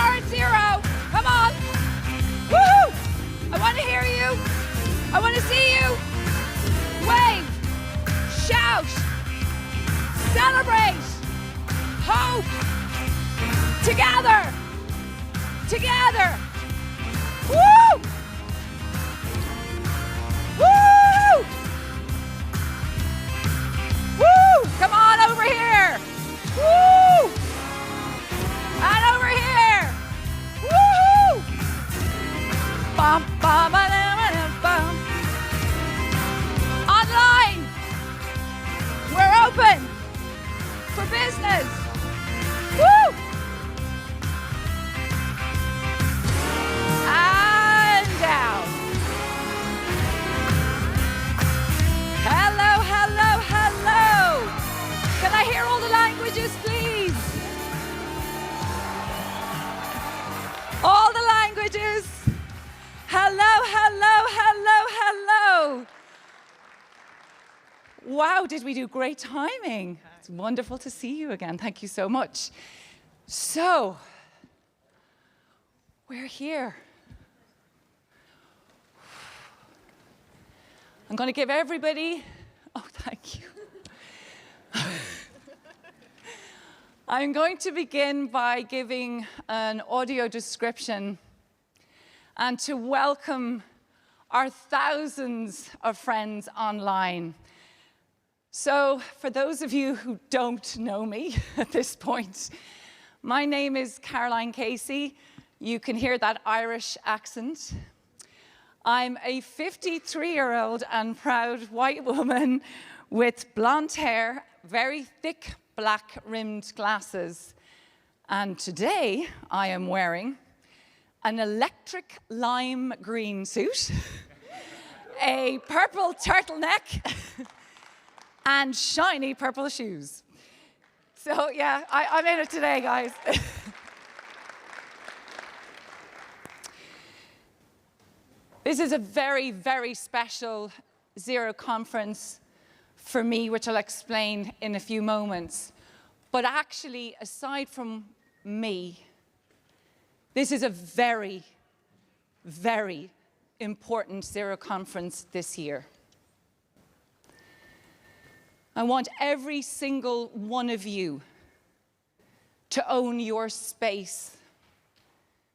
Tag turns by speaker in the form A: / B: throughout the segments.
A: are at 0. Come on. Woo! I want to hear you. I want to see you. Wave. Shout. Celebrate. Hope. Together. Together. Woo! Woo! Woo! Come on over here. Woo! And over here. Woo! Bum, bum, bum. Online. We're open for business. Woo! And down. Hello, hello, hello. Can I hear all the languages, please? All the languages. Hello, hello, hello, hello. Wow, did we do great timing? It's wonderful to see you again. Thank you so much. So, we're here. I'm going to give everybody, oh, thank you. I'm going to begin by giving an audio description and to welcome our thousands of friends online. So, for those of you who don't know me at this point, my name is Caroline Casey. You can hear that Irish accent. I'm a 53-year-old and proud white woman with blonde hair, very thick black-rimmed glasses. And today I am wearing an electric lime green suit, a purple turtleneck, and shiny purple shoes. So yeah, I'm in it today, guys. This is a very, very special Zero conference for me, which I'll explain in a few moments. But actually, aside from me, this is a very, very important Zero conference this year. I want every single one of you to own your space,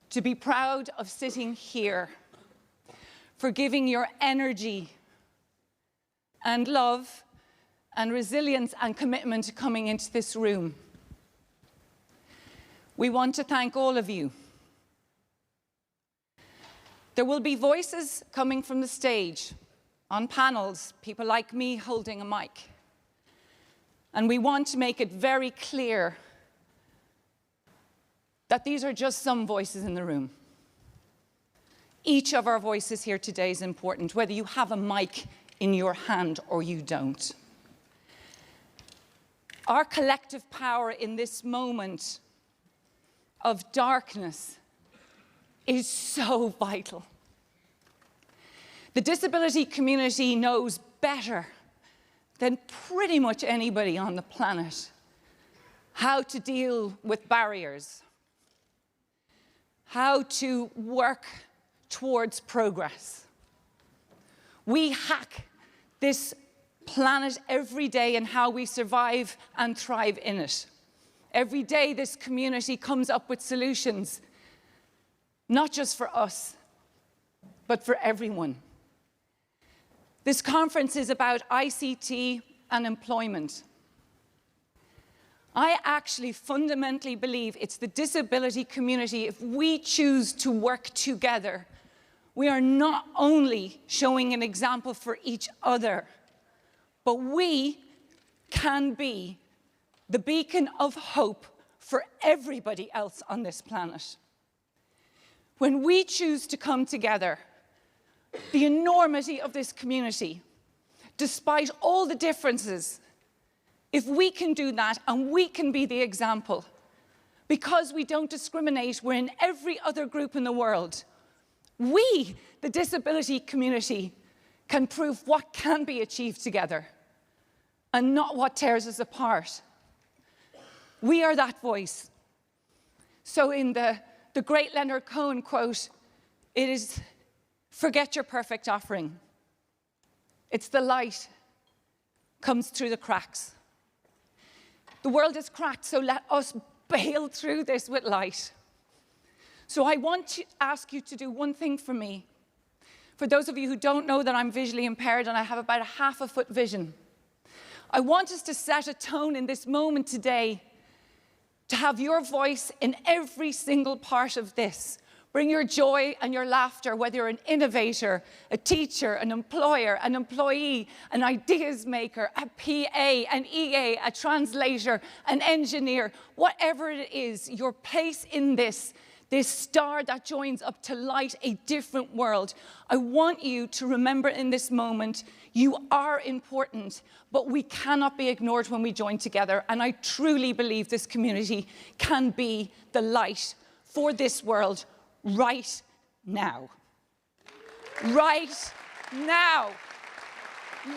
A: to be proud of sitting here, for giving your energy and love and resilience and commitment to coming into this room. We want to thank all of you. There will be voices coming from the stage, on panels, people like me holding a mic. And we want to make it very clear that these are just some voices in the room. Each of our voices here today is important, whether you have a mic in your hand or you don't. Our collective power in this moment of darkness is so vital. The disability community knows better than pretty much anybody on the planet how to deal with barriers, how to work towards progress. We hack this planet every day and how we survive and thrive in it. Every day this community comes up with solutions, not just for us, but for everyone. This conference is about ICT and employment. I actually fundamentally believe it's the disability community, if we choose to work together, we are not only showing an example for each other, but we can be the beacon of hope for everybody else on this planet. When we choose to come together, the enormity of this community, despite all the differences, if we can do that and we can be the example, because we don't discriminate, we're in every other group in the world, we, the disability community, can prove what can be achieved together and not what tears us apart. We are that voice. So in the the great Leonard Cohen quote, it is, forget your perfect offering. It's the light comes through the cracks. The world is cracked, so let us bail through this with light. So I want to ask you to do one thing for me. For those of you who don't know that I'm visually impaired and I have about a half-a-foot vision, I want us to set a tone in this moment today to have your voice in every single part of this. Bring your joy and your laughter, whether you're an innovator, a teacher, an employer, an employee, an ideas maker, a PA, an EA, a translator, an engineer, whatever it is, your place in this star that joins up to light a different world. I want you to remember in this moment, you are important, but we cannot be ignored when we join together. And I truly believe this community can be the light for this world right now. Right now.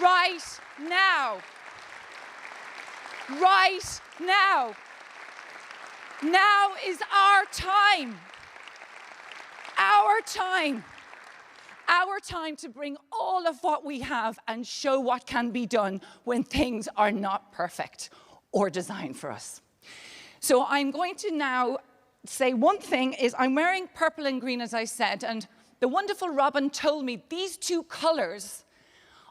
A: Right now. Right now. Now is our time. Our time. Our time to bring all of what we have and show what can be done when things are not perfect or designed for us. So I'm going to now say one thing is I'm wearing purple and green, as I said, and the wonderful Robin told me these two colors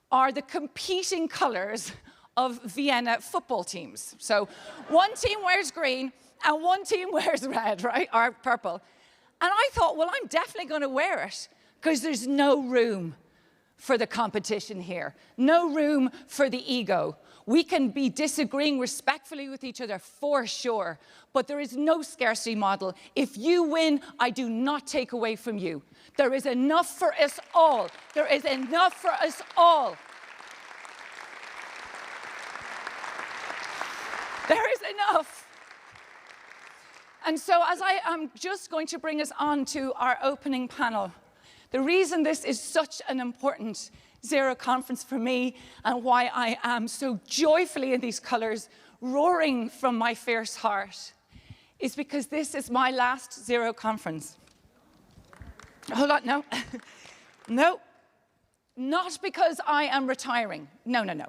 A: are the competing colors of Vienna football teams. So one team wears green and one team wears red, right, or purple. And I thought, well, I'm definitely going to wear it because there's no room for the competition here, no room for the ego. We can be disagreeing respectfully with each other for sure, but there is no scarcity model. If you win, I do not take away from you. There is enough for us all. There is enough for us all. There is enough. And so as I am just going to bring us on to our opening panel, the reason this is such an important Zero conference for me and why I am so joyfully in these colors, roaring from my fierce heart, is because this is my last Zero conference. Hold on, no. No, not because I am retiring. No, no, no.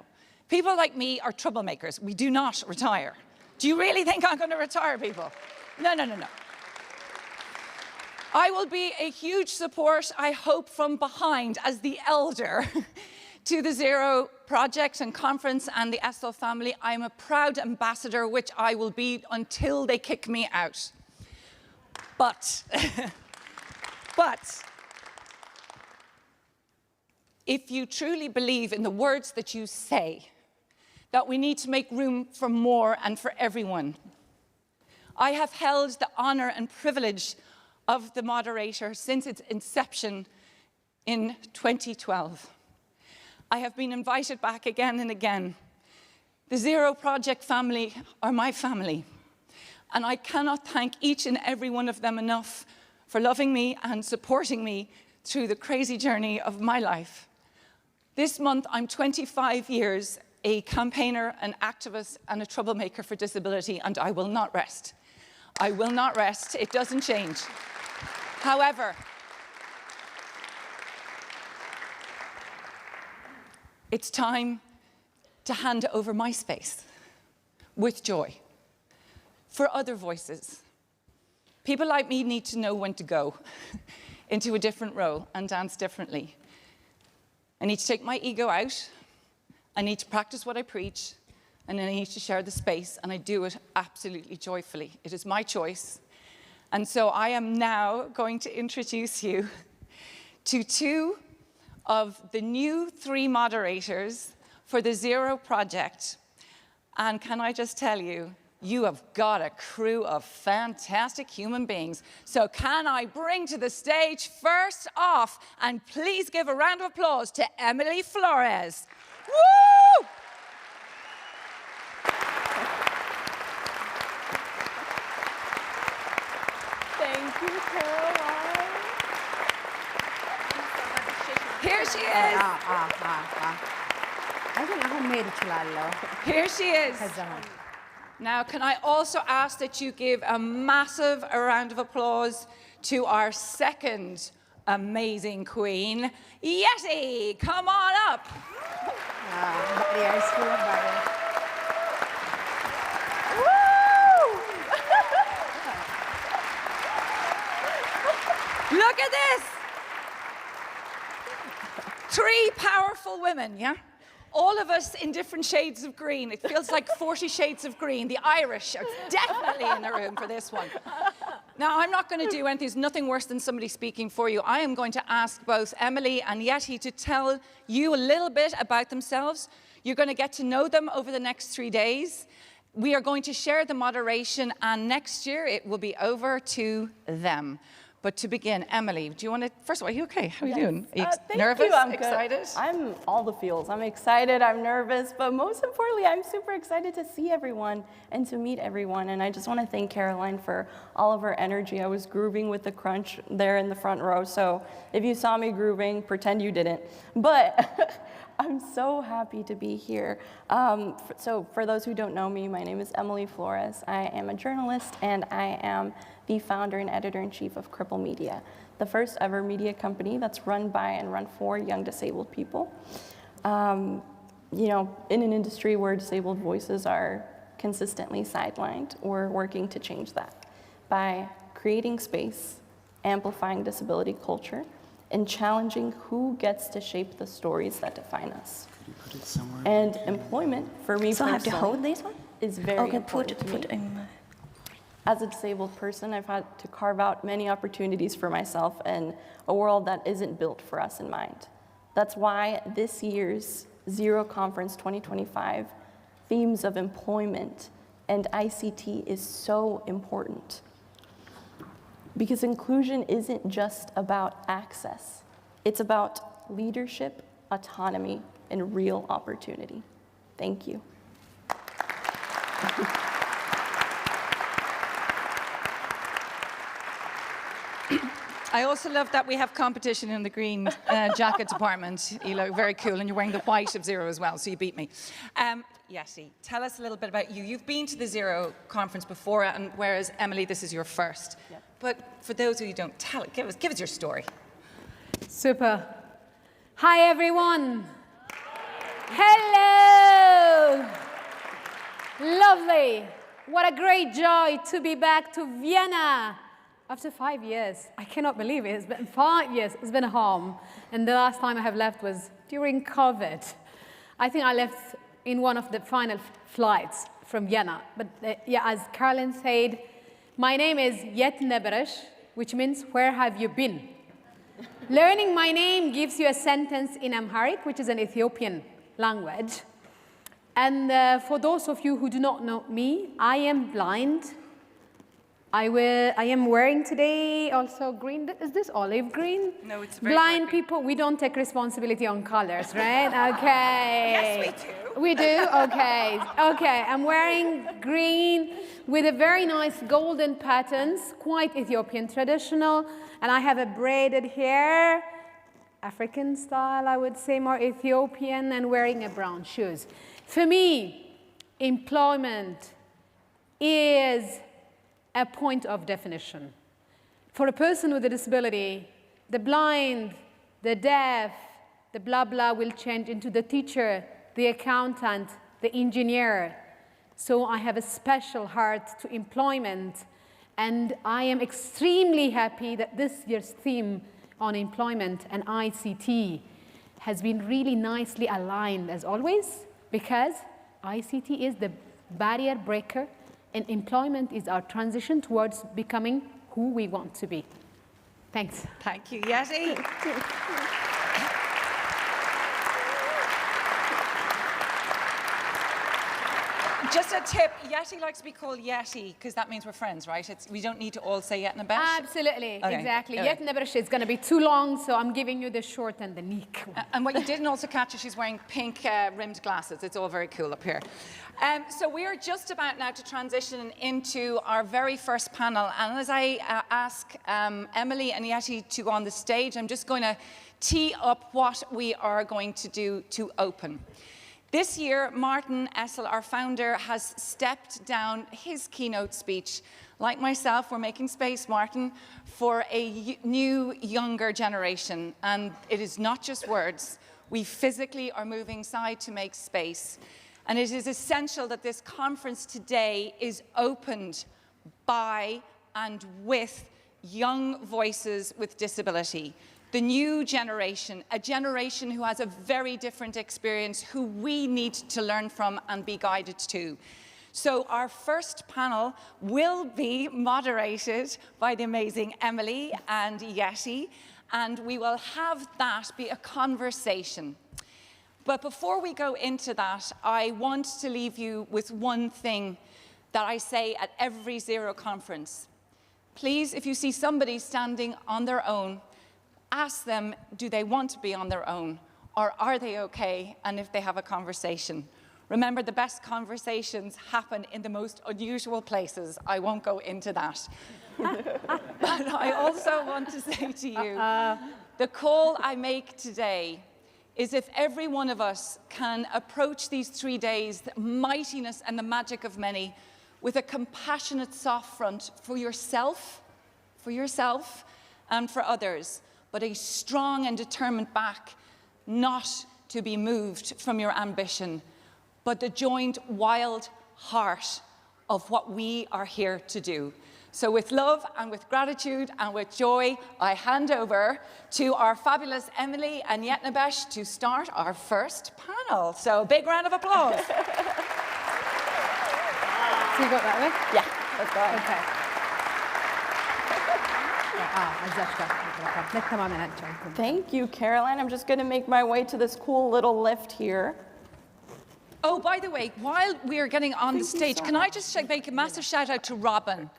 A: People like me are troublemakers. We do not retire. Do you really think I'm going to retire, people? No, no, no, no. I will be a huge support, I hope, from behind as the elder to the Zero project and conference and the SL family. I'm a proud ambassador, which I will be until they kick me out. But if you truly believe in the words that you say, that we need to make room for more and for everyone, I have held the honor and privilege of the moderator since its inception in 2012. I have been invited back again and again. The Zero Project family are my family, and I cannot thank each and every one of them enough for loving me and supporting me through the crazy journey of my life. This month, I'm 25 years a campaigner, an activist, and a troublemaker for disability, and I will not rest. I will not rest. It doesn't change. However, it's time to hand over my space with joy for other voices. People like me need to know when to go into a different role and dance differently. I need to take my ego out. I need to practice what I preach, and I need to share the space, and I do it absolutely joyfully. It is my choice. And so I am now going to introduce you to two of the new 3 moderators for the Zero Project. And can I just tell you, you have got a crew of fantastic human beings. So can I bring to the stage first off, and please give a round of applause to Emily Flores. Woo! Thank you, Caroline. Here she is. Here she is. Now, can I also ask that you give a massive round of applause to our second amazing queen, Yeti. Come on up. Look at this. 3 powerful women, yeah? All of us in different shades of green. It feels like 40 shades of green. The Irish are definitely in the room for this one. Now, I'm not going to do anything. There's nothing worse than somebody speaking for you. I am going to ask both Emily and Yeti to tell you a little bit about themselves. You're going to get to know them over the next 3 days. We are going to share the moderation, and next year it will be over to them. But to begin, Emily, do you want to, first of all, are you okay? How are you doing? Are you nervous?
B: I'm
A: excited?
B: Good. I'm all the feels. I'm excited, I'm nervous, but most importantly, I'm super excited to see everyone and to meet everyone. And I just want to thank Caroline for all of her energy. I was grooving with the crunch there in the front row, so if you saw me grooving, pretend you didn't. But I'm so happy to be here. So for those who don't know me, my name is Emily Flores. I am a journalist, and I am the founder and editor-in-chief of Cripple Media, the first ever media company that's run by and run for young disabled people. You know, in an industry where disabled voices are consistently sidelined, we're working to change that by creating space, amplifying disability culture, and challenging who gets to shape the stories that define us.
C: Could you put it somewhere?
B: And employment, for me personally,
D: I have to hold this one?
B: is very important to me.
D: In my...
B: As a disabled person, I've had to carve out many opportunities for myself and a world that isn't built for us in mind. That's why this year's Zero Conference 2025 themes of employment and ICT is so important. Because inclusion isn't just about access. It's about leadership, autonomy, and real opportunity. Thank you.
A: I also love that we have competition in the green jacket department. You look very cool, and you're wearing the white of Zero as well, so you beat me. Yeti, tell us a little bit about you. You've been to the Zero conference before, and whereas Emily, this is your first. Yep. But for those of you who don't tell it, give us your story.
E: Super. Hi, everyone. Hello. Lovely. What a great joy to be back to Vienna. After 5 years, I cannot believe it. It's been 5 years. It's been home. And the last time I have left was during COVID. I think I left in one of the final flights from Vienna. But yeah, as Caroline said, my name is Yet Neberesh, which means, where have you been? Learning my name gives you a sentence in Amharic, which is an Ethiopian language. And for those of you who do not know me, I am blind. I am wearing today also green. Is this olive green?
A: No, it's very
E: blind
A: green.
E: People, we don't take responsibility on colors, right? Okay.
A: Yes, we do.
E: We do? Okay. Okay, I'm wearing green with a very nice golden patterns, quite Ethiopian traditional. And I have a braided hair, African style, I would say, more Ethiopian, and wearing a brown shoes. For me, employment is a point of definition. For a person with a disability, the blind, the deaf, the blah blah will change into the teacher, the accountant, the engineer. So I have a special heart to employment, and I am extremely happy that this year's theme on employment and ICT has been really nicely aligned as always, because ICT is the barrier breaker and employment is our transition towards becoming who we want to be. Thanks.
A: Thank you, Yeti. Just a tip, Yeti likes to be called Yeti because that means we're friends, right? We don't need to all say Yet Neberesh.
E: Absolutely,
A: okay.
E: exactly.
A: Okay.
E: Yet Neberesh is going to be too long, so I'm giving you the short and the neat one.
A: And what you didn't also catch is she's wearing pink rimmed glasses. It's all very cool up here. So we are just about now to transition into our very first panel. And as I ask Emily and Yeti to go on the stage, I'm just going to tee up what we are going to do to open. This year, Martin Essel, our founder, has stepped down his keynote speech. Like myself, we're making space, Martin, for a new, younger generation. And it is not just words. We physically are moving aside to make space. And it is essential that this conference today is opened by and with young voices with disability. The new generation, a generation who has a very different experience, who we need to learn from and be guided to. So our first panel will be moderated by the amazing Emily and Yeti, and we will have that be a conversation. But before we go into that, I want to leave you with one thing that I say at every Zero conference. Please, if you see somebody standing on their own, ask them, do they want to be on their own, or are they okay, and if they have a conversation. Remember, the best conversations happen in the most unusual places. I won't go into that. But I also want to say to you, the call I make today is if every one of us can approach these 3 days, the mightiness and the magic of many, with a compassionate, soft front for yourself and for others, but a strong and determined back, not to be moved from your ambition, but the joined wild heart of what we are here to do. So with love and with gratitude and with joy, I hand over to our fabulous Emily and Yetnebesh to start our first panel. So big round of applause.
E: So you got that way?
B: Yeah, let's go ahead.
E: Okay.
B: Thank you, Caroline. I'm just going to make my way to this cool little lift here.
A: Oh, by the way, while we are getting on the stage, can I just make a massive shout out to Robin?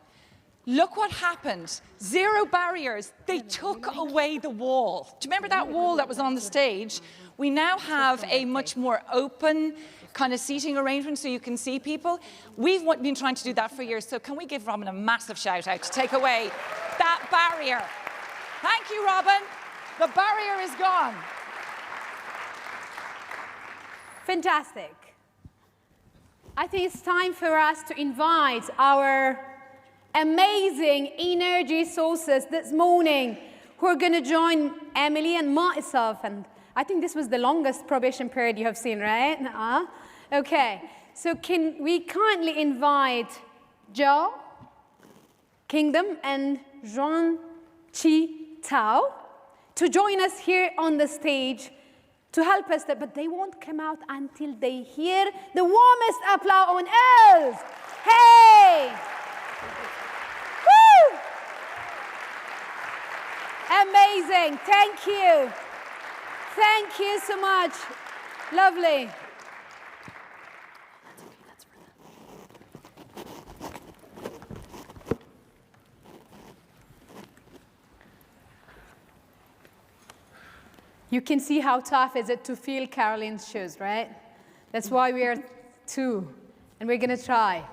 A: Look what happened. Zero barriers. They took away the wall. Do you remember that wall that was on the stage? We now have a much more open kind of seating arrangement so you can see people. We've been trying to do that for years, so can we give Robin a massive shout out to take away that barrier? Thank you, Robin. The barrier is gone.
E: Fantastic. I think it's time for us to invite our amazing energy sources this morning who are going to join Emily and myself. And I think this was the longest probation period you have seen, right? Okay. So can we kindly invite Zhong, Kingdom, and Zhitao to join us here on the stage to help us, but they won't come out until they hear the warmest applause on earth. Hey! Woo! Amazing, thank you. Thank you so much. Lovely. You can see how tough is it to feel Caroline's shoes, right? That's why we are two, and we're going to try.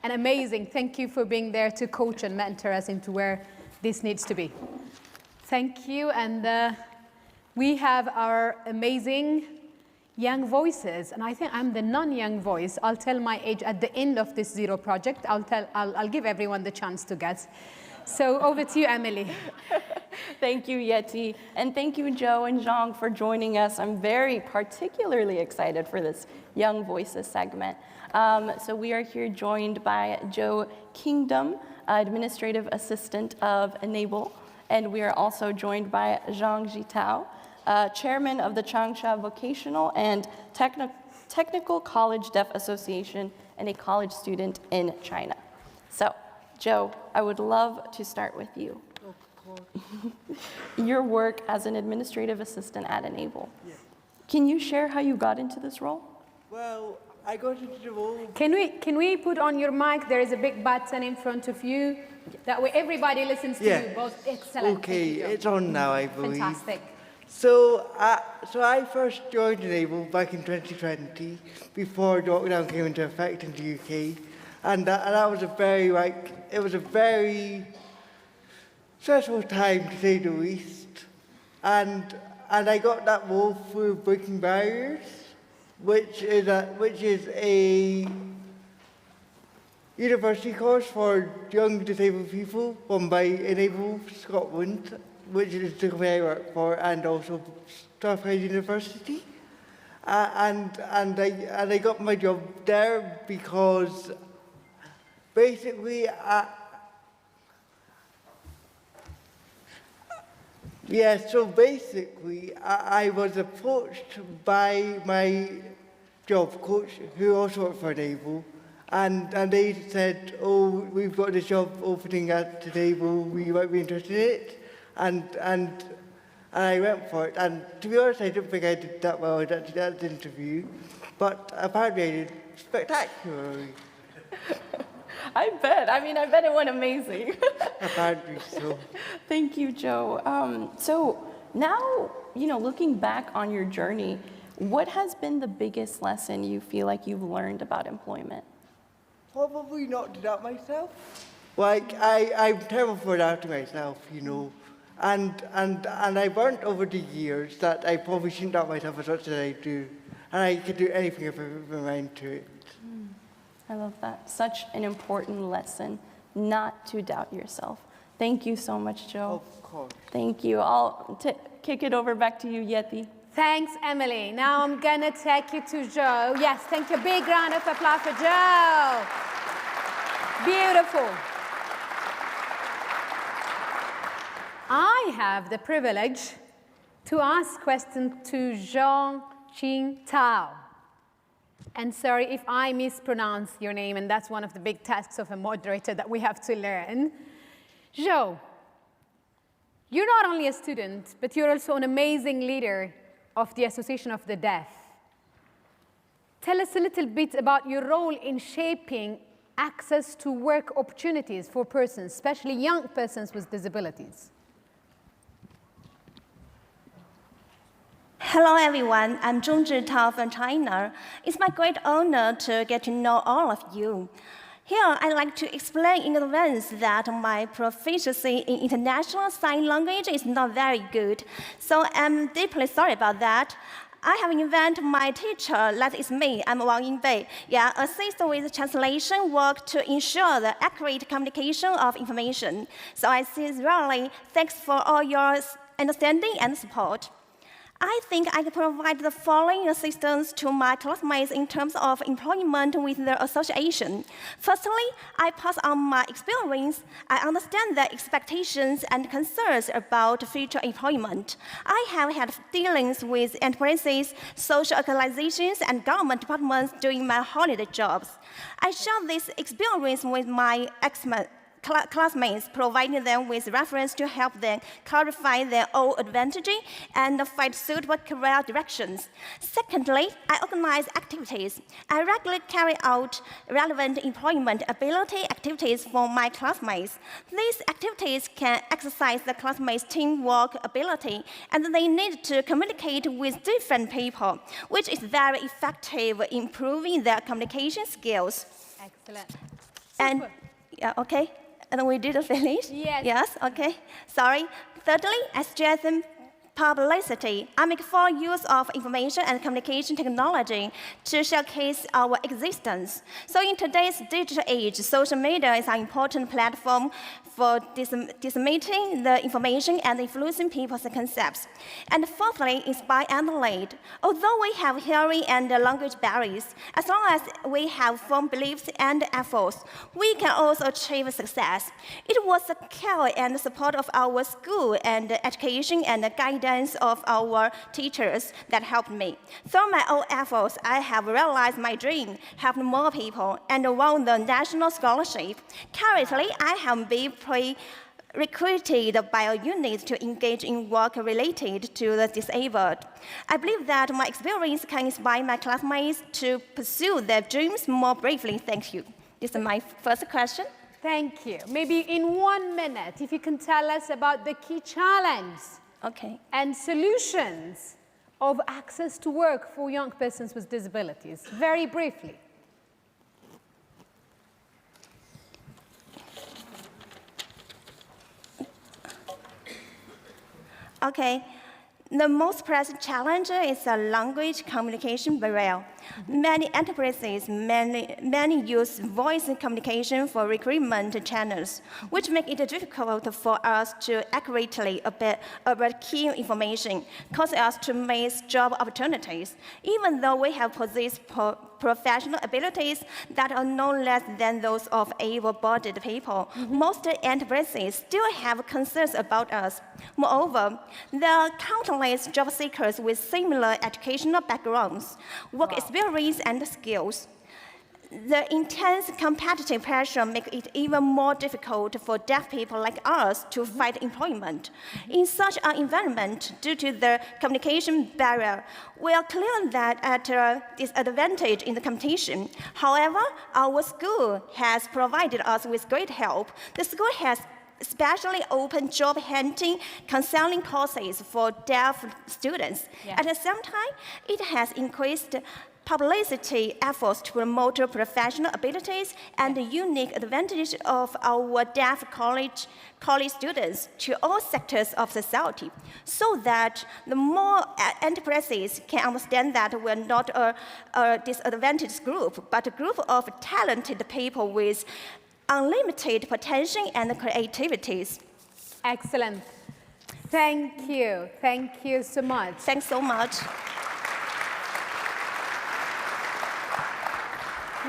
E: And amazing, thank you for being there to coach and mentor us into where this needs to be. Thank you, and we have our amazing young voices, and I think I'm the non-young voice. I'll tell my age at the end of this Zero project. I'll give everyone the chance to guess. So over to you, Emily.
B: Thank you, Yeti. And thank you, Joe and Zhong, for joining us. I'm very particularly excited for this Young Voices segment. So we are here joined by Joe Kingdom, Administrative Assistant of Enable. And we are also joined by Zhong Zhitao, Chairman of the Changsha Vocational and Technical College Deaf Association and a college student in China. So, Joe, I would love to start with you. Your work as an administrative assistant at Enable. Yeah. Can you share how you got into this role?
C: Well, I got into the role.
E: Can we put on your mic? There is a big button in front of you. That way everybody listens to you. Both excellent.
C: Okay, it's on now, I believe.
E: Fantastic.
C: So I first joined Enable back in 2020 before lockdown came into effect in the UK, and that was a very stressful time to say the least, and I got that role through breaking barriers, which is a university course for young disabled people run by Enable Scotland, which is the company I work for, and also Strathclyde University. And I got my job there because basically, I was approached by my job coach, who also worked for Enable, and they said, "Oh, we've got this job opening at Enable, we might be interested in it," and I went for it. And to be honest, I don't think I did that well at the interview, but apparently I did spectacularly.
B: I bet. I mean, I bet it went amazing.
C: Apparently so.
B: Thank you, Joe. So now, looking back on your journey, what has been the biggest lesson you feel like you've learned about employment?
C: Probably not to doubt myself. Like, I'm terrible for doubting myself, And I learned over the years that I probably shouldn't doubt myself as much as I do. And I can do anything if I put my mind to it.
B: I love that. Such an important lesson, not to doubt yourself. Thank you so much, Joe.
C: Of course.
B: Thank you. I'll kick it over back to you, Yeti.
E: Thanks, Emily. Now I'm going to take you to Joe. Yes, thank you. Big round of applause for Joe. Beautiful. I have the privilege to ask questions to Zhong Zhitao. And sorry if I mispronounce your name, and that's one of the big tasks of a moderator that we have to learn. Zhou, you're not only a student, but you're also an amazing leader of the Association of the Deaf. Tell us a little bit about your role in shaping access to work opportunities for persons, especially young persons with disabilities.
D: Hello everyone, I'm Zhong Zhitao from China. It's my great honor to get to know all of you. Here, I'd like to explain in advance that my proficiency in international sign language is not very good, so I'm deeply sorry about that. I have invited my teacher, that is me, I'm Wang Yinbei, assist with translation work to ensure the accurate communication of information. So I sincerely thanks for all your understanding and support. I think I can provide the following assistance to my classmates in terms of employment with the association. Firstly, I pass on my experience. I understand the expectations and concerns about future employment. I have had dealings with enterprises, social organizations, and government departments during my holiday jobs. I share this experience with my classmates, providing them with reference to help them clarify their own advantage and find suitable career directions. Secondly, I organize activities. I regularly carry out relevant employment ability activities for my classmates. These activities can exercise the classmates' teamwork ability, and they need to communicate with different people, which is very effective in improving their communication skills.
E: Excellent.
D: And,
E: Super.
D: okay. And we didn't finish?
E: Yes.
D: Yes, okay. Sorry. Thirdly, I strengthen publicity. I make full use of information and communication technology to showcase our existence. So in today's digital age, social media is an important platform for disseminating the information and influencing people's concepts. And fourthly, inspire and lead. Although we have hearing and language barriers, as long as we have firm beliefs and efforts, we can also achieve success. It was the care and support of our school and education and the guidance of our teachers that helped me. Through my own efforts, I have realized my dream, helped more people, and won the national scholarship. Currently, I have been recruited by a unit to engage in work related to the disabled. I believe that my experience can inspire my classmates to pursue their dreams more bravely. Thank you. This is my first question.
E: Thank you. Maybe in 1 minute, if you can tell us about the key challenge and solutions of access to work for young persons with disabilities, very briefly.
D: Okay, The most pressing challenge is a language communication barrier. Many enterprises many use voice communication for recruitment channels, which make it difficult for us to accurately about key information, causing us to miss job opportunities, even though we have possessed professional abilities that are no less than those of able-bodied people. Most enterprises still have concerns about us. Moreover, there are countless job seekers with similar educational backgrounds, work experience, and skills. The intense competitive pressure makes it even more difficult for deaf people like us to find employment. In such an environment, due to the communication barrier, we are clear that at a disadvantage in the competition. However, our school has provided us with great help. The school has especially open job hunting counseling courses for deaf students. At the same time, it has increased publicity efforts to promote professional abilities and the unique advantage of our deaf college students to all sectors of society, so that the more enterprises can understand that we're not a disadvantaged group, but a group of talented people with unlimited potential and creativities.
E: Excellent. Thank you. Thank you so much.
D: Thanks so much.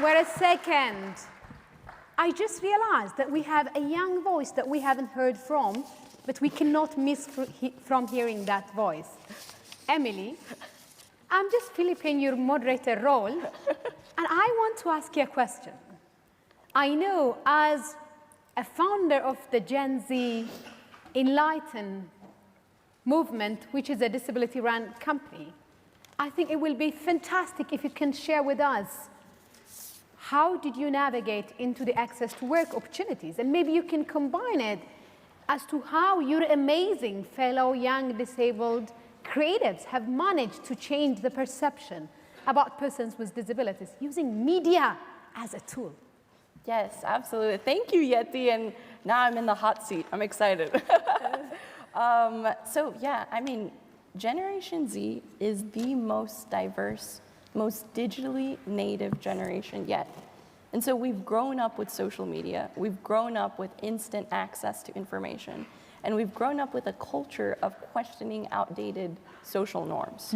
E: Wait a second. I just realized that we have a young voice that we haven't heard from, but we cannot miss from hearing that voice. Emily, I'm just filling your moderator role, and I want to ask you a question. I know as a founder of the Gen Z Enlighten movement, which is a disability-run company, I think it will be fantastic if you can share with us how did you navigate into the access to work opportunities? And maybe you can combine it as to how your amazing fellow young disabled creatives have managed to change the perception about persons with disabilities using media as a tool.
B: Yes, absolutely. Thank you, Yeti. And now I'm in the hot seat. I'm excited. So yeah, I mean, Generation Z is the most diverse, most digitally native generation yet. And so we've grown up with social media. We've grown up with instant access to information. And we've grown up with a culture of questioning outdated social norms.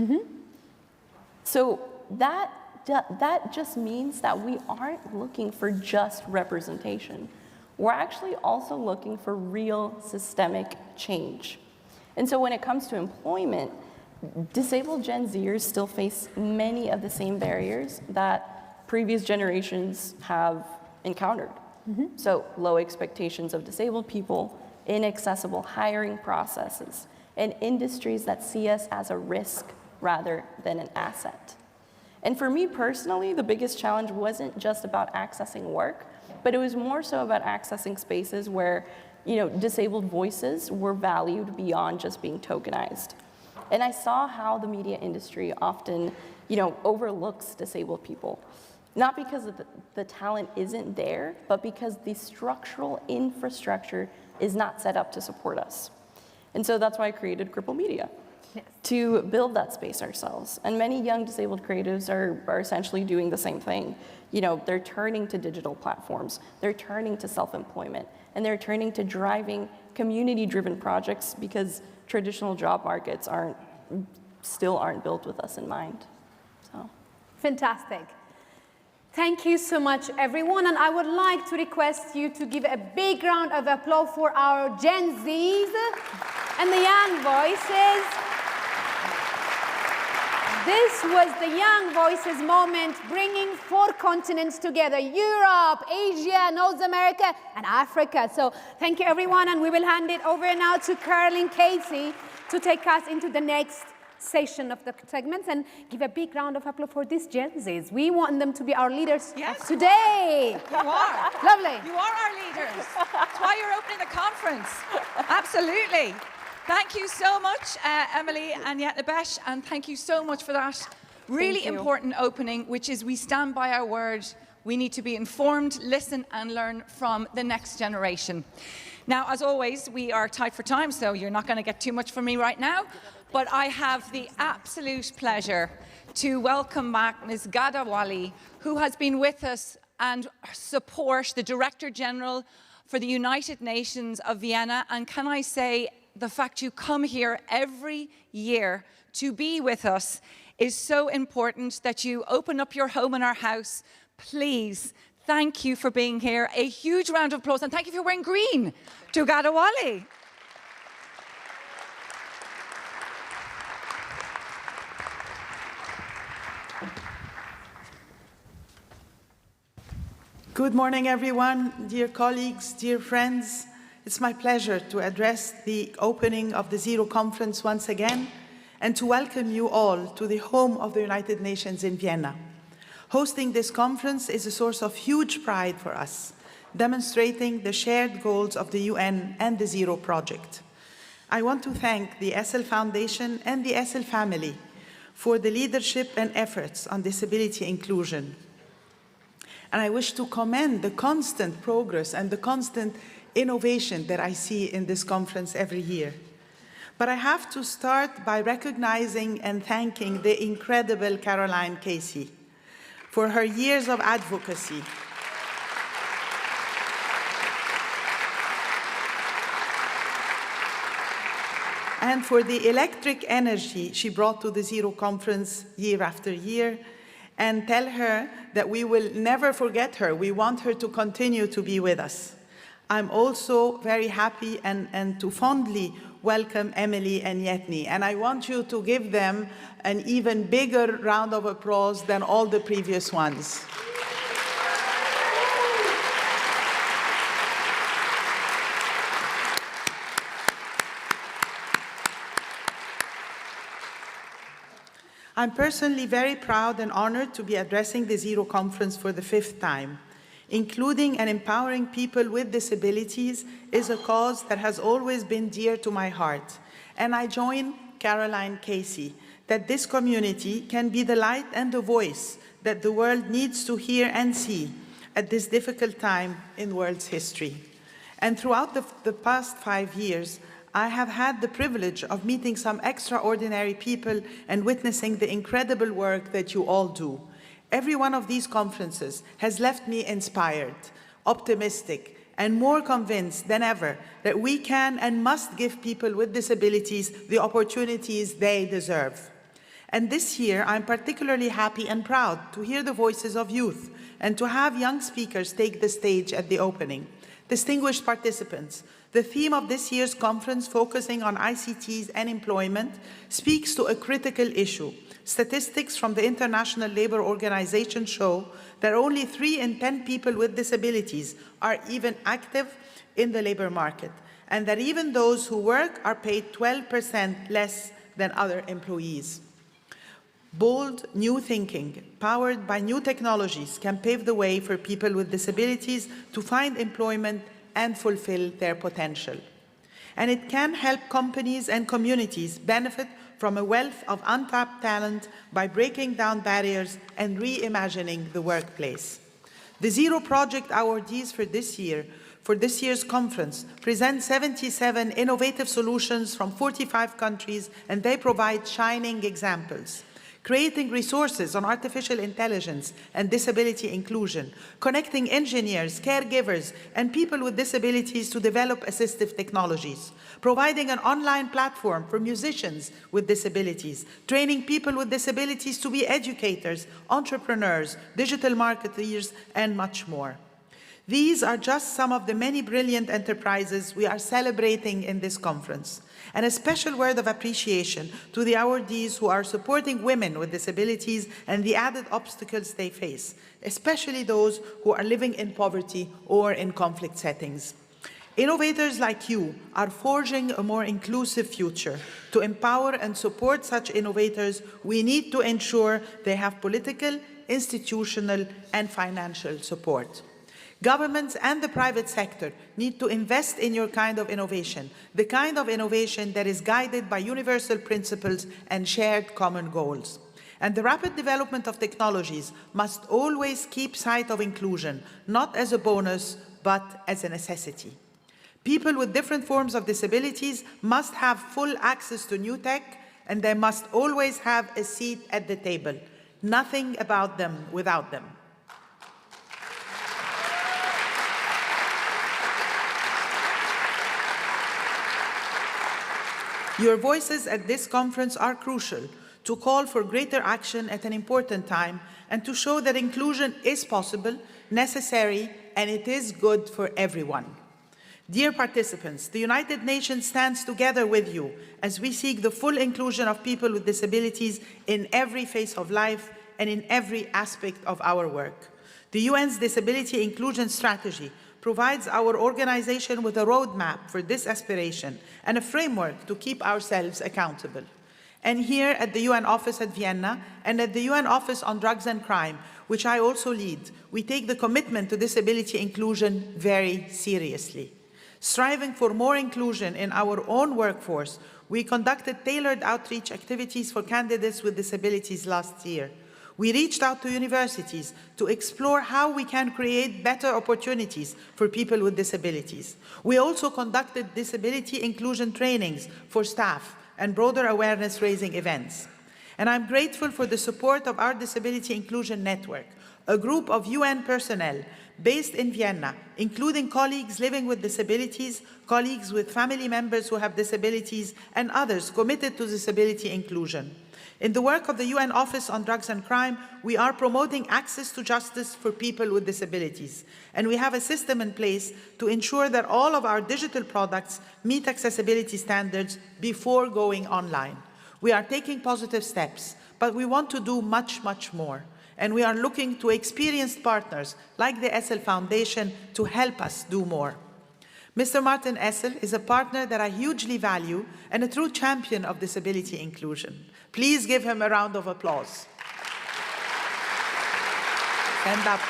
B: So that just means that we aren't looking for just representation. We're actually also looking for real systemic change. And so when it comes to employment, disabled Gen Zers still face many of the same barriers that previous generations have encountered. So low expectations of disabled people, inaccessible hiring processes, and industries that see us as a risk rather than an asset. And for me personally, the biggest challenge wasn't just about accessing work, but it was more so about accessing spaces where, disabled voices were valued beyond just being tokenized. And I saw how the media industry often, overlooks disabled people. Not because the talent isn't there, but because the structural infrastructure is not set up to support us. And so that's why I created Cripple Media, to build that space ourselves. And many young disabled creatives are essentially doing the same thing. They're turning to digital platforms, they're turning to self-employment, and they're turning to driving community-driven projects because traditional job markets still aren't built with us in mind. So.
E: Fantastic. Thank you so much, everyone. And I would like to request you to give a big round of applause for our Gen Zs and the young voices. This was the Young Voices moment, bringing 4 continents together: Europe, Asia, North America, and Africa. So thank you, everyone, and we will hand it over now to Caroline Casey to take us into the next session of the segments, and give a big round of applause for these Gen Zs. We want them to be our leaders today.
A: You are.
E: Lovely.
A: You are our leaders. That's why you're opening the conference. Absolutely. Thank you so much, Emily and Yetnebesh, and thank you so much for that really important opening, which is we stand by our word. We need to be informed, listen, and learn from the next generation. Now, as always, we are tight for time, so you're not going to get too much from me right now. But I have the absolute pleasure to welcome back Ms. Ghada Waly, who has been with us and support the Director General for the United Nations of Vienna. And can I say, the fact you come here every year to be with us is so important, that you open up your home in our house. Please, thank you for being here. A huge round of applause, and thank you for wearing green to Ghada Waly.
F: Good morning, everyone, dear colleagues, dear friends. It's my pleasure to address the opening of the Zero Conference once again, and to welcome you all to the home of the United Nations in Vienna. Hosting this conference is a source of huge pride for us, demonstrating the shared goals of the UN and the Zero Project. I want to thank the SL Foundation and the SL family for the leadership and efforts on disability inclusion. And I wish to commend the constant progress and the constant innovation that I see in this conference every year. But I have to start by recognizing and thanking the incredible Caroline for her years of advocacy. And for the electric energy she brought to the Zero Conference year after year, and tell her that we will never forget her. We want her to continue to be with us. I'm also very happy and to fondly welcome Emily and Yetni, and I want you to give them an even bigger round of applause than all the previous ones. I'm personally very proud and honored to be addressing the Zero Conference for the 5th time. Including and empowering people with disabilities is a cause that has always been dear to my heart. And I join Caroline Casey that this community can be the light and the voice that the world needs to hear and see at this difficult time in world's history. And throughout the past 5 years, I have had the privilege of meeting some extraordinary people and witnessing the incredible work that you all do. Every one of these conferences has left me inspired, optimistic, and more convinced than ever that we can and must give people with disabilities the opportunities they deserve. And this year, I'm particularly happy and proud to hear the voices of youth and to have young speakers take the stage at the opening. Distinguished participants, the theme of this year's conference, focusing on ICTs and employment, speaks to a critical issue. Statistics from the International Labour Organization show that only 3 in 10 people with disabilities are even active in the labour market, and that even those who work are paid 12% less than other employees. Bold, new thinking, powered by new technologies, can pave the way for people with disabilities to find employment and fulfill their potential. And it can help companies and communities benefit from a wealth of untapped talent by breaking down barriers and reimagining the workplace. The Zero Project awardees for this year's conference present 77 innovative solutions from 45 countries, and they provide shining examples. Creating resources on artificial intelligence and disability inclusion, connecting engineers, caregivers, and people with disabilities to develop assistive technologies, providing an online platform for musicians with disabilities, training people with disabilities to be educators, entrepreneurs, digital marketeers, and much more. These are just some of the many brilliant enterprises we are celebrating in this conference. And a special word of appreciation to the awardees who are supporting women with disabilities and the added obstacles they face, especially those who are living in poverty or in conflict settings. Innovators like you are forging a more inclusive future. To empower and support such innovators, we need to ensure they have political, institutional, and financial support. Governments and the private sector need to invest in your kind of innovation, the kind of innovation that is guided by universal principles and shared common goals. And the rapid development of technologies must always keep sight of inclusion, not as a bonus, but as a necessity. People with different forms of disabilities must have full access to new tech, and they must always have a seat at the table. Nothing about them without them. Your voices at this conference are crucial to call for greater action at an important time and to show that inclusion is possible, necessary, and it is good for everyone. Dear participants, the United Nations stands together with you as we seek the full inclusion of people with disabilities in every phase of life and in every aspect of our work. The UN's Disability Inclusion Strategy provides our organization with a roadmap for this aspiration and a framework to keep ourselves accountable. And here at the UN office at Vienna and at the UN Office on Drugs and Crime, which I also lead, we take the commitment to disability inclusion very seriously. Striving for more inclusion in our own workforce, we conducted tailored outreach activities for candidates with disabilities last year. We reached out to universities to explore how we can create better opportunities for people with disabilities. We also conducted disability inclusion trainings for staff and broader awareness-raising events. And I'm grateful for the support of our Disability Inclusion Network, a group of UN personnel based in Vienna, including colleagues living with disabilities, colleagues with family members who have disabilities, and others committed to disability inclusion. In the work of the UN Office on Drugs and Crime, we are promoting access to justice for people with disabilities. And we have a system in place to ensure that all of our digital products meet accessibility standards before going online. We are taking positive steps, but we want to do much, much more. And we are looking to experienced partners like the Essel Foundation to help us do more. Mr. Martin Essel is a partner that I hugely value and a true champion of disability inclusion. Please give him a round of applause. Stand up.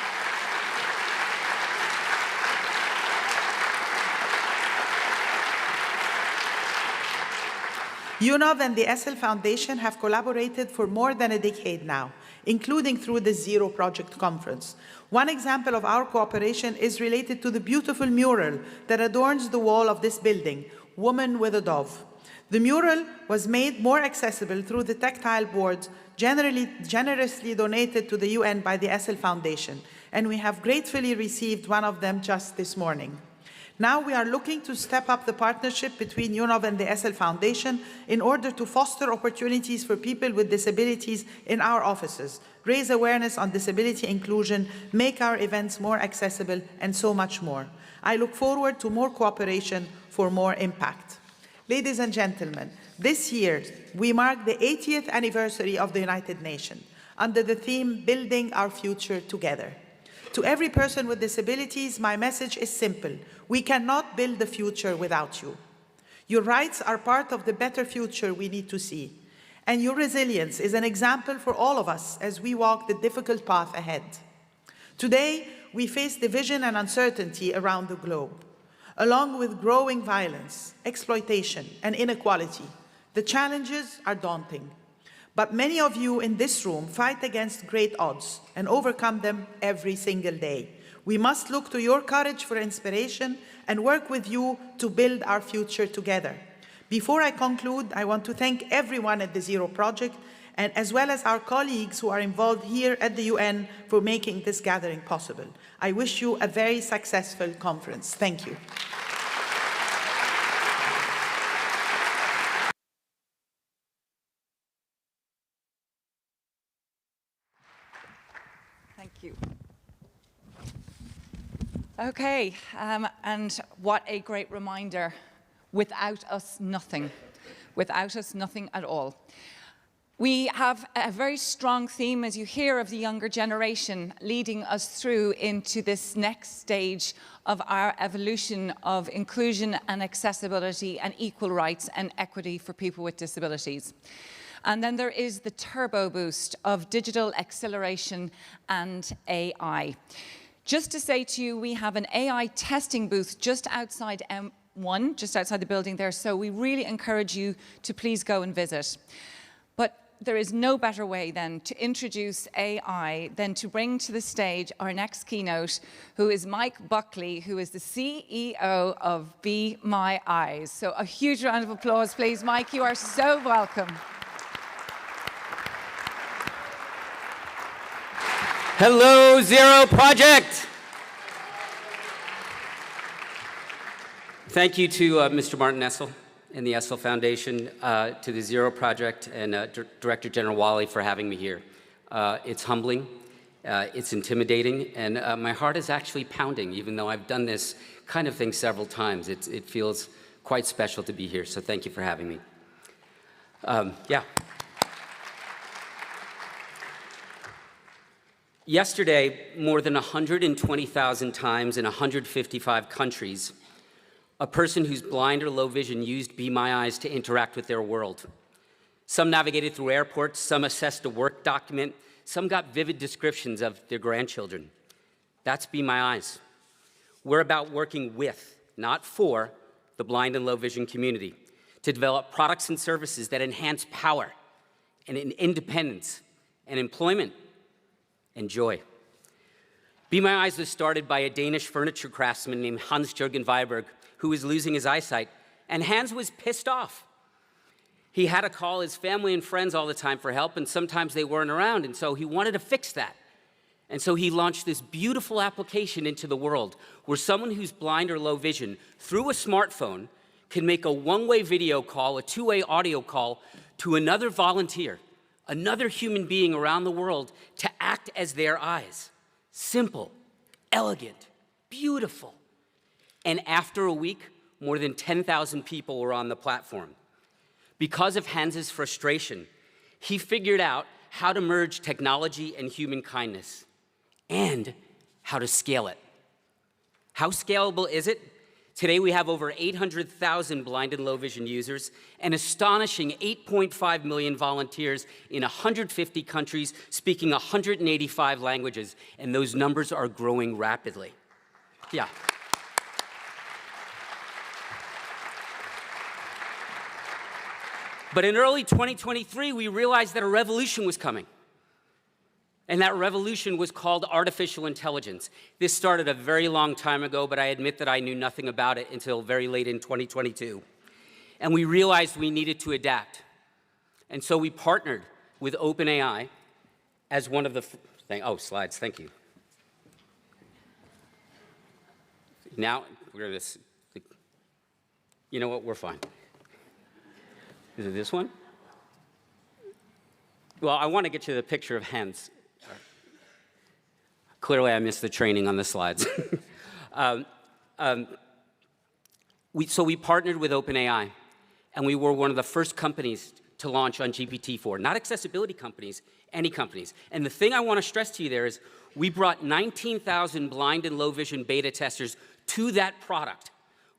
F: UNOV and the Essel Foundation have collaborated for more than a decade now, including through the Zero Project Conference. One example of our cooperation is related to the beautiful mural that adorns the wall of this building, Woman with a Dove. The mural was made more accessible through the tactile boards generously donated to the UN by the Essel Foundation, and we have gratefully received one of them just this morning. Now we are looking to step up the partnership between UNOV and the Essel Foundation in order to foster opportunities for people with disabilities in our offices, raise awareness on disability inclusion, make our events more accessible, and so much more. I look forward to more cooperation for more impact. Ladies and gentlemen, this year we mark the 80th anniversary of the United Nations under the theme Building Our Future Together. To every person with disabilities, my message is simple. We cannot build the future without you. Your rights are part of the better future we need to see. And your resilience is an example for all of us as we walk the difficult path ahead. Today, we face division and uncertainty around the globe. Along with growing violence, exploitation, and inequality, the challenges are daunting. But many of you in this room fight against great odds and overcome them every single day. We must look to your courage for inspiration and work with you to build our future together. Before I conclude, I want to thank everyone at the Zero Project, and as well as our colleagues who are involved here at the UN for making this gathering possible. I wish you a very successful conference. Thank you.
A: Thank you. Okay, and what a great reminder. Without us, nothing. Without us, nothing at all. We have a very strong theme, as you hear, of the younger generation leading us through into this next stage of our evolution of inclusion and accessibility and equal rights and equity for people with disabilities. And then there is the turbo boost of digital acceleration and AI. Just to say to you, we have an AI testing booth just outside M1, just outside the building there, so we really encourage you to please go and visit. But there is no better way then to introduce AI than to bring to the stage our next keynote, who is Mike Buckley, who is the CEO of Be My Eyes. So a huge round of applause, please. Mike, you are so welcome.
G: Hello, Zero Project. Thank you to Mr. Martin Essel and the Essel Foundation, to the Zero Project and Director General Waly for having me here. It's humbling, it's intimidating, and my heart is actually pounding, even though I've done this kind of thing several times. It feels quite special to be here, so thank you for having me. Yeah. Yesterday, more than 120,000 times in 155 countries, a person who's blind or low vision used Be My Eyes to interact with their world. Some navigated through airports, some assessed a work document, some got vivid descriptions of their grandchildren. That's Be My Eyes. We're about working with, not for, the blind and low vision community to develop products and services that enhance power and independence and employment and joy. Be My Eyes was started by a Danish furniture craftsman named Hans-Jürgen Weiberg, who was losing his eyesight, and Hans was pissed off. He had to call his family and friends all the time for help, and sometimes they weren't around, and so he wanted to fix that. And so he launched this beautiful application into the world where someone who's blind or low vision, through a smartphone, can make a one-way video call, a two-way audio call to another volunteer, another human being around the world, to act as their eyes. Simple, elegant, beautiful. And after a week, more than 10,000 people were on the platform. Because of Hans's frustration, he figured out how to merge technology and human kindness, and how to scale it. How scalable is it? Today we have over 800,000 blind and low vision users, an astonishing 8.5 million volunteers in 150 countries, speaking 185 languages, and those numbers are growing rapidly. Yeah. But in early 2023, we realized that a revolution was coming. And that revolution was called artificial intelligence. This started a very long time ago, but I admit that I knew nothing about it until very late in 2022. And we realized we needed to adapt. And so we partnered with OpenAI as one of the, slides, thank you. Now, we're going to, you know what, we're fine. Is it this one? Well, I want to get you the picture of Hans. Clearly, I missed the training on the slides. So we partnered with OpenAI, and we were one of the first companies to launch on GPT-4. Not accessibility companies, any companies. And the thing I want to stress to you there is we brought 19,000 blind and low vision beta testers to that product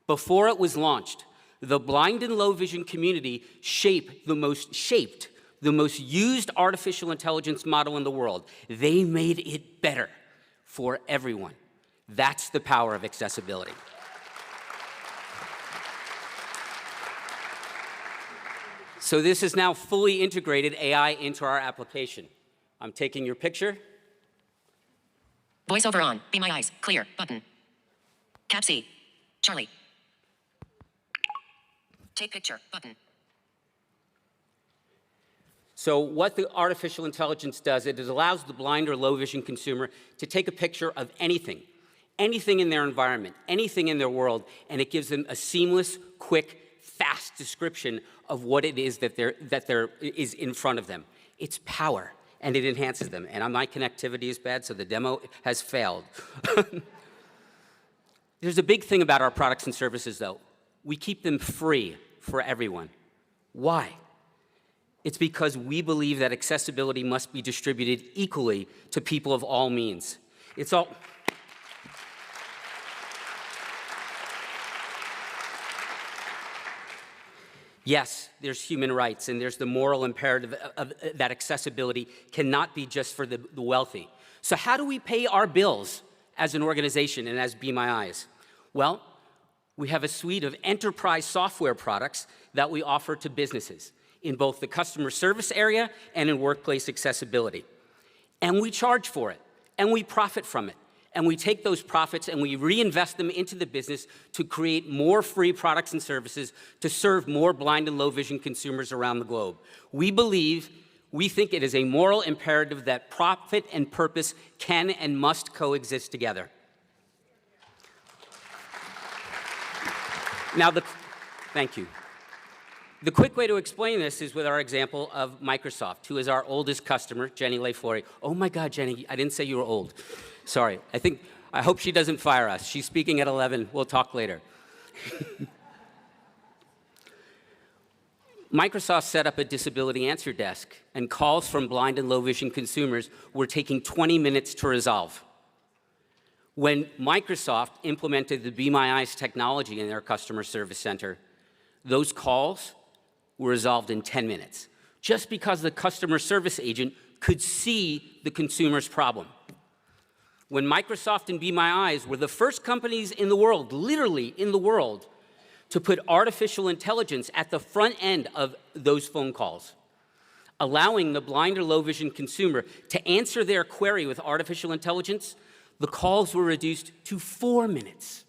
G: before it was launched. The blind and low vision community shaped the most used artificial intelligence model in the world. They made it better for everyone. That's the power of accessibility. So this is now fully integrated AI into our application. I'm taking your picture.
H: Voiceover on. Be My Eyes. Clear. Button. Cap C. Charlie. Take picture. Button.
G: So what the artificial intelligence does, it allows the blind or low vision consumer to take a picture of anything in their environment, anything in their world, and it gives them a seamless, quick, fast description of what it is that is in front of them. It's power, and it enhances them. And my connectivity is bad, so the demo has failed. There's a big thing about our products and services, though. We keep them free for everyone. Why? It's because we believe that accessibility must be distributed equally to people of all means. It's all... Yes, there's human rights, and there's the moral imperative of that accessibility cannot be just for the wealthy. So how do we pay our bills as an organization and as Be My Eyes? Well, we have a suite of enterprise software products that we offer to businesses. in both the customer service area and in workplace accessibility. And we charge for it, and we profit from it. And we take those profits and we reinvest them into the business to create more free products and services to serve more blind and low vision consumers around the globe. We think it is a moral imperative that profit and purpose can and must coexist together. Now, thank you. The quick way to explain this is with our example of Microsoft, who is our oldest customer, Jenny LeFlore. Oh my God, Jenny, I didn't say you were old. Sorry, I hope she doesn't fire us. She's speaking at 11, we'll talk later. Microsoft set up a disability answer desk, and calls from blind and low vision consumers were taking 20 minutes to resolve. When Microsoft implemented the Be My Eyes technology in their customer service center, those calls were resolved in 10 minutes, just because the customer service agent could see the consumer's problem. When Microsoft and Be My Eyes were the first companies in the world, literally in the world, to put artificial intelligence at the front end of those phone calls, allowing the blind or low vision consumer to answer their query with artificial intelligence, the calls were reduced to 4 minutes.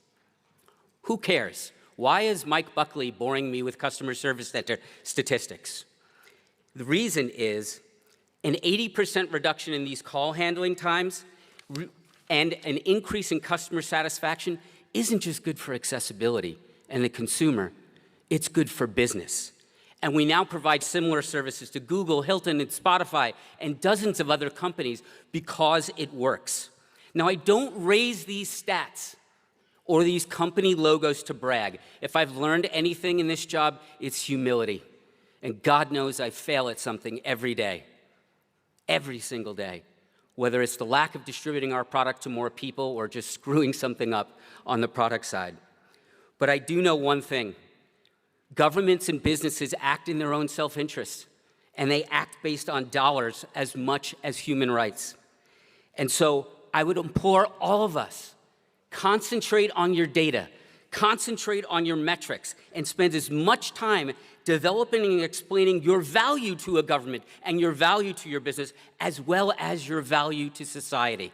G: Who cares? Why is Mike Buckley boring me with customer service center statistics? The reason is an 80% reduction in these call handling times and an increase in customer satisfaction isn't just good for accessibility and the consumer, it's good for business. And we now provide similar services to Google, Hilton, and Spotify, and dozens of other companies because it works. Now, I don't raise these stats or these company logos to brag. If I've learned anything in this job, it's humility. And God knows I fail at something every day, every single day, whether it's the lack of distributing our product to more people or just screwing something up on the product side. But I do know one thing. Governments and businesses act in their own self-interest, and they act based on dollars as much as human rights. And so I would implore all of us, concentrate on your data, concentrate on your metrics, and spend as much time developing and explaining your value to a government and your value to your business, as well as your value to society.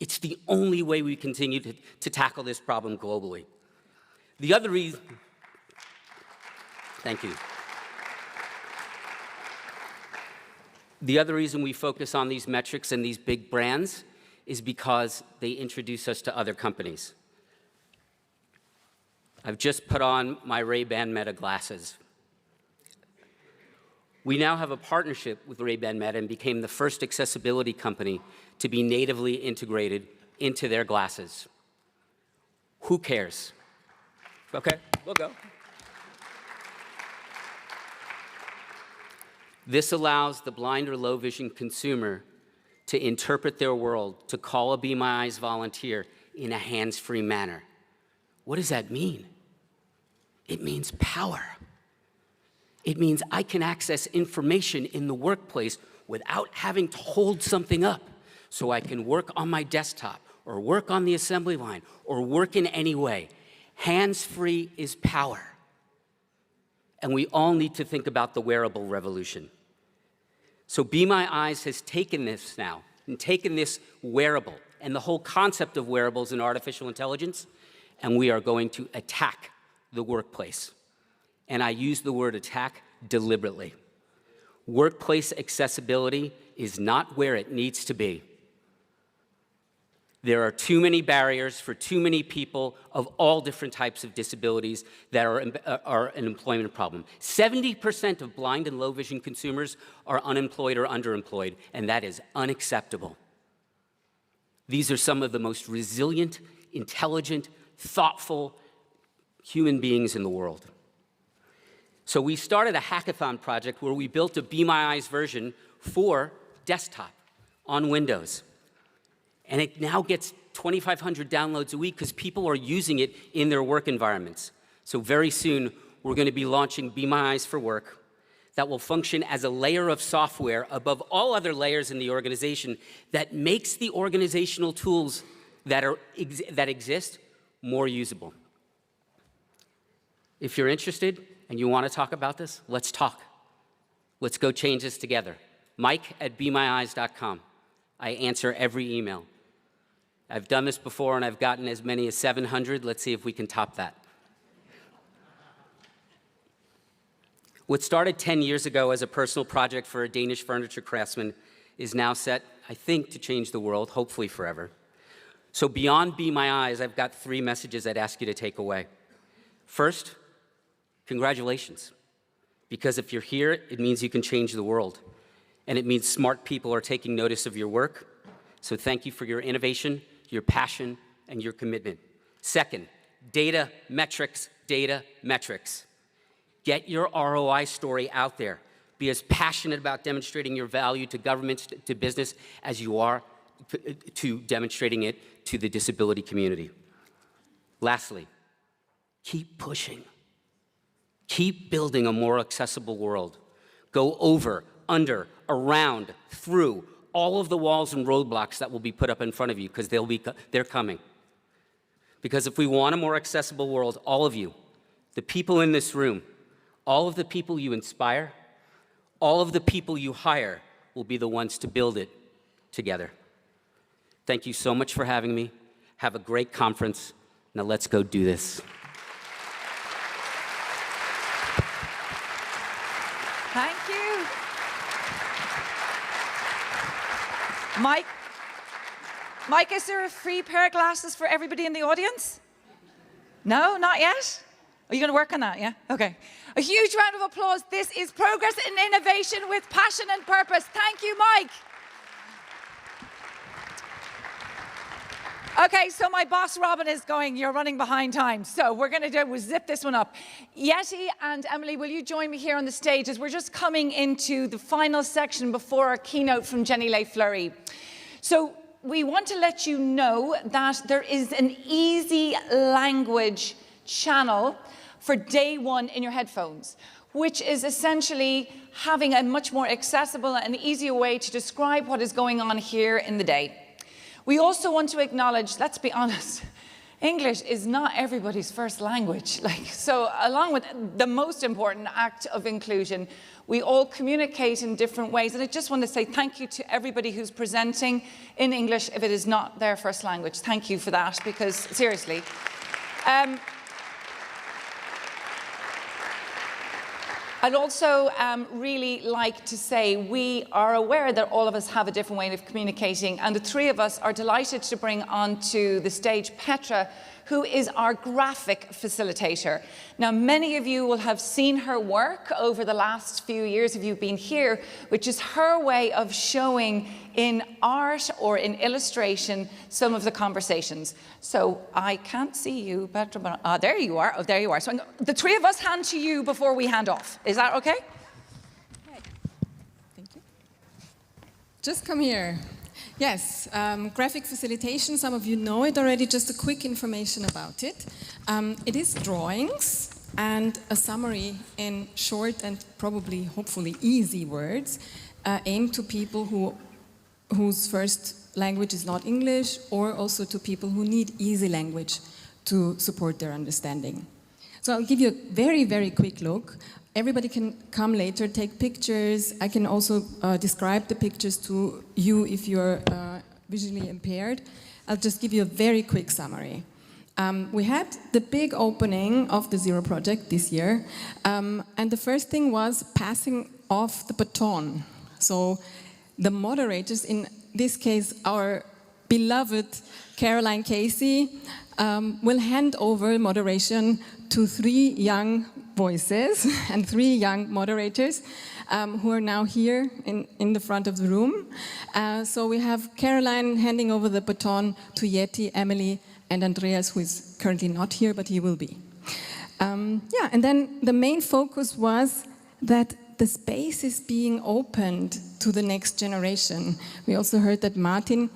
G: It's the only way we continue to tackle this problem globally. The other reason, thank you. The other reason we focus on these metrics and these big brands is because they introduce us to other companies. I've just put on my Ray-Ban Meta glasses. We now have a partnership with Ray-Ban Meta and became the first accessibility company to be natively integrated into their glasses. Who cares? Okay, we'll go. This allows the blind or low vision consumer to interpret their world, to call a Be My Eyes volunteer in a hands-free manner. What does that mean? It means power. It means I can access information in the workplace without having to hold something up, so I can work on my desktop or work on the assembly line or work in any way. Hands-free is power. And we all need to think about the wearable revolution. So Be My Eyes has taken this now, and taken this wearable, and the whole concept of wearables and artificial intelligence, and we are going to attack the workplace. And I use the word attack deliberately. Workplace accessibility is not where it needs to be. There are too many barriers for too many people of all different types of disabilities that are an employment problem. 70% of blind and low vision consumers are unemployed or underemployed, and that is unacceptable. These are some of the most resilient, intelligent, thoughtful human beings in the world. So we started a hackathon project where we built a Be My Eyes version for desktop on Windows. And it now gets 2,500 downloads a week because people are using it in their work environments. So very soon, we're going to be launching Be My Eyes for Work that will function as a layer of software above all other layers in the organization that makes the organizational tools that exist more usable. If you're interested and you want to talk about this, let's talk. Let's go change this together. Mike@BeMyEyes.com. I answer every email. I've done this before, and I've gotten as many as 700. Let's see if we can top that. What started 10 years ago as a personal project for a Danish furniture craftsman is now set, I think, to change the world, hopefully forever. So beyond Be My Eyes, I've got 3 messages I'd ask you to take away. First, congratulations. Because if you're here, it means you can change the world. And it means smart people are taking notice of your work. So thank you for your innovation, your passion, and your commitment. Second, data, metrics, data, metrics. Get your ROI story out there. Be as passionate about demonstrating your value to governments, to business, as you are to demonstrating it to the disability community. Lastly, keep pushing. Keep building a more accessible world. Go over, under, around, through all of the walls and roadblocks that will be put up in front of you, because they're coming. Because if we want a more accessible world, all of you, the people in this room, all of the people you inspire, all of the people you hire will be the ones to build it together. Thank you so much for having me. Have a great conference. Now let's go do this.
A: Thank you. Mike, is there a free pair of glasses for everybody in the audience? No, not yet? Are you going to work on that, yeah? Okay. A huge round of applause. This is progress and innovation with passion and purpose. Thank you, Mike. Okay, so my boss, Robin, is going, you're running behind time. So we're going to we'll zip this one up. Yeti and Emily, will you join me here on the stage as we're just coming into the final section before our keynote from Jenny Leigh-Fleury. So we want to let you know that there is an easy language channel for day one in your headphones, which is essentially having a much more accessible and easier way to describe what is going on here in the day. We also want to acknowledge, let's be honest, English is not everybody's first language. So along with the most important act of inclusion, we all communicate in different ways. And I just want to say thank you to everybody who's presenting in English if it is not their first language. Thank you for that, because seriously. I'd also really like to say we are aware that all of us have a different way of communicating, and the 3 of us are delighted to bring onto the stage Petra, who is our graphic facilitator. Now, many of you will have seen her work over the last few years if you've been here, which is her way of showing in art or in illustration some of the conversations. So I can't see you, Petra, but there you are. Oh, there you are. So the 3 of us hand to you before we hand off. Is that okay?
I: Thank you. Just come here. Yes, graphic facilitation, some of you know it already, just a quick information about it. It is drawings and a summary in short and probably, hopefully, easy words aimed to people whose first language is not English, or also to people who need easy language to support their understanding. So I'll give you a very, very quick look. Everybody can come later, take pictures. I can also describe the pictures to you if you're visually impaired. I'll just give you a very quick summary. We had the big opening of the Zero Project this year, and the first thing was passing off the baton. So the moderators, in this case our beloved Caroline Casey, will hand over moderation to 3 young voices and 3 young moderators who are now here in the front of the room. So we have Caroline handing over the baton to Yeti, Emily, and Andreas, who is currently not here, but he will be. Yeah, and then the main focus was that the space is being opened to the next generation. We also heard that Martin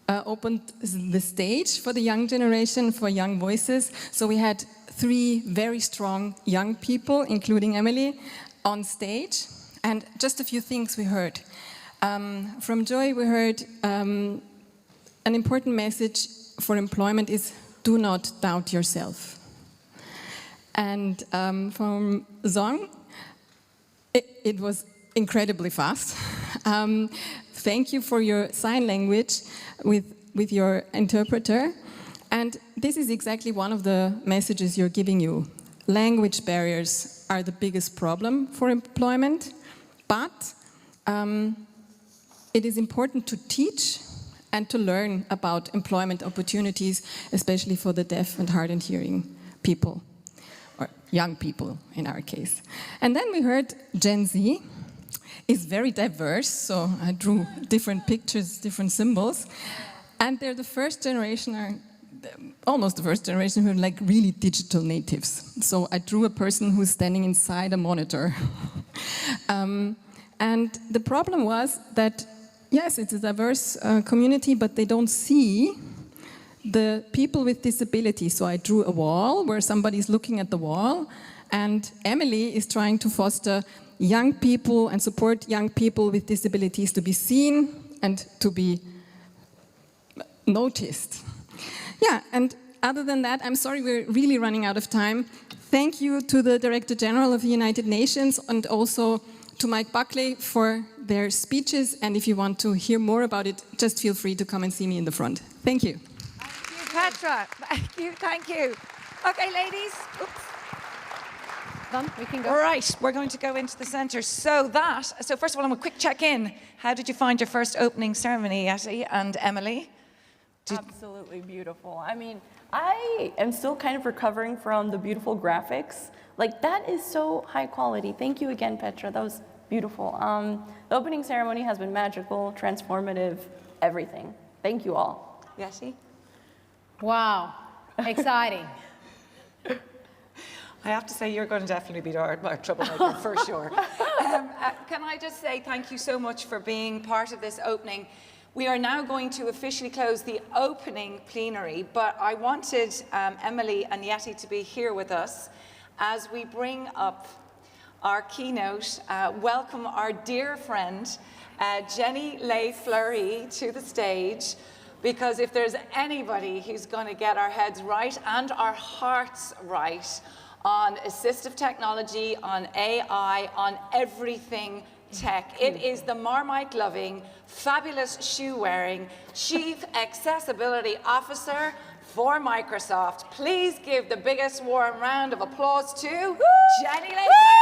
I: opened the stage for the young generation, for young voices. So we had 3 very strong young people, including Emily, on stage. And just a few things we heard. From Joy, we heard an important message for employment is do not doubt yourself. And from Zhong, it was incredibly fast. Thank you for your sign language with your interpreter. And this is exactly one of the messages you're giving you. Language barriers are the biggest problem for employment, but it is important to teach and to learn about employment opportunities, especially for the deaf and hard and hearing people, or young people in our case. And then we heard Gen Z is very diverse, so I drew different pictures, different symbols, and they're the first generation, or almost the first generation, who are like really digital natives. So I drew a person who's standing inside a monitor. And the problem was that, yes, it's a diverse community, but they don't see the people with disabilities. So I drew a wall where somebody's looking at the wall, and Emily is trying to foster young people and support young people with disabilities to be seen and to be noticed. Yeah, and other than that, I'm sorry, we're really running out of time. Thank you to the Director General of the United Nations and also to Mike Buckley for their speeches. And if you want to hear more about it, just feel free to come and see me in the front. Thank you.
A: Thank you, Petra. Thank you, thank you. Okay, ladies. Oops.
E: Done? We can go.
A: All right, we're going to go into the centre. So first of all, I'm a quick check-in. How did you find your first opening ceremony, Yeti and Emily?
B: Absolutely beautiful. I mean, I am still kind of recovering from the beautiful graphics. Like, that is so high quality. Thank you again, Petra. That was beautiful. The opening ceremony has been magical, transformative, everything. Thank you all.
A: Yeti?
E: Wow, exciting.
A: I have to say, you're going to definitely be our troublemaker for sure. Can I just say thank you so much for being part of this opening. We are now going to officially close the opening plenary, but I wanted Emily and Yeti to be here with us as we bring up our keynote, welcome our dear friend, Jenny Lay-Fleury, to the stage, because if there's anybody who's going to get our heads right and our hearts right on assistive technology, on AI, on everything tech. It is the Marmite-loving, fabulous shoe-wearing Chief Accessibility Officer for Microsoft. Please give the biggest warm round of applause to Jenny Lay-Fleury.